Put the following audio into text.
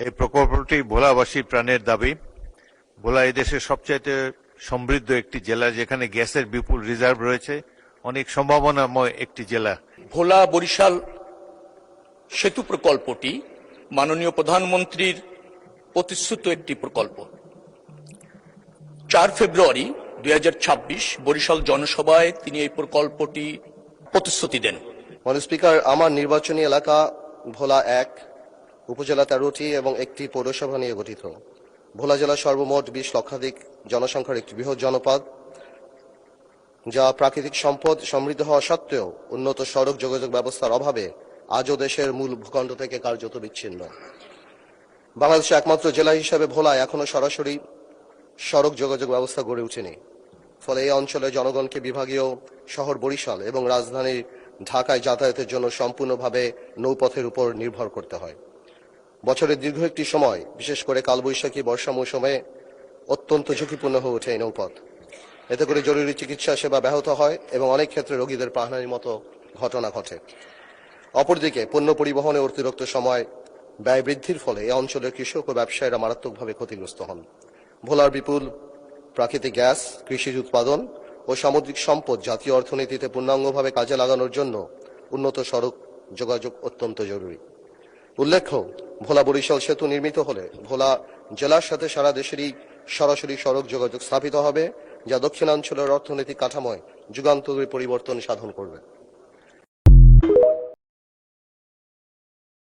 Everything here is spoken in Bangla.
এই প্রকল্পটি ভোলাবাসীর প্রাণের দাবি। ভোলা এদেশের সবচাইতে সমৃদ্ধ একটি জেলা, যেখানে গ্যাসের বিপুল রিজার্ভ রয়েছে, অনেক সম্ভাবনাময় একটি জেলা। ভোলা বরিশাল সেতু প্রকল্পটি মাননীয় প্রধানমন্ত্রীর প্রতিশ্রুত একটি প্রকল্প। 4 ফেব্রুয়ারি 2026 বরিশাল জনসভায় তিনি এই প্রকল্পটি প্রতিশ্রুতি দেন। মাননীয় স্পিকার, আমার নির্বাচনী এলাকা ভোলা 1 উপজেলা 13টি এবং একটি পৌরসভা নিয়ে গঠিত। ভোলা জেলা সর্বমোট 20 লক্ষাধিক জনসংখ্যার একটি বৃহৎ জনপদ, যা প্রাকৃতিক সম্পদ সমৃদ্ধ হওয়া সত্ত্বেও উন্নত সড়ক যোগাযোগ ব্যবস্থার অভাবে আজও দেশের মূল ভূখণ্ড থেকে কার্যত বিচ্ছিন্ন। বাংলাদেশের একমাত্র জেলা হিসেবে ভোলায় এখনো সরাসরি সড়ক যোগাযোগ ব্যবস্থা গড়ে ওঠেনি। ফলে এই অঞ্চলের জনগণকে বিভাগীয় শহর বরিশাল এবং রাজধানী ঢাকায় যাতায়াতের জন্য সম্পূর্ণভাবে নৌপথের উপর নির্ভর করতে হয়। বছরের দীর্ঘ একটি সময়, বিশেষ করে কালবৈশাখী বর্ষা মৌসুমে অত্যন্ত ঝুঁকিপূর্ণ হয়ে ওঠে এই নৌপথ। এতে করে জরুরি চিকিৎসা সেবা ব্যাহত হয় এবং অনেক ক্ষেত্রে রোগীদের প্রাণহানির মতো ঘটনা ঘটে। অপরদিকে পণ্য পরিবহনে অতিরিক্ত সময় ব্যয় বৃদ্ধির ফলে এই অঞ্চলের কৃষক ও ব্যবসায়ীরা মারাত্মকভাবে ক্ষতিগ্রস্ত হন। ভোলার বিপুল প্রাকৃতিক গ্যাস, কৃষিজ উৎপাদন ও সামুদ্রিক সম্পদ জাতীয় অর্থনীতিতে পূর্ণাঙ্গভাবে কাজে লাগানোর জন্য উন্নত সড়ক যোগাযোগ অত্যন্ত জরুরি। উল্লেখ্য, ভোলা বরিশাল সেতু নির্মিত হলে ভোলা জেলার সাথে সারা দেশেরই সরাসরি সড়ক যোগাযোগ স্থাপিত হবে, যা দক্ষিণাঞ্চলের অর্থনৈতিক কাঠামোয় যুগান্তকারী পরিবর্তন সাধন করবে।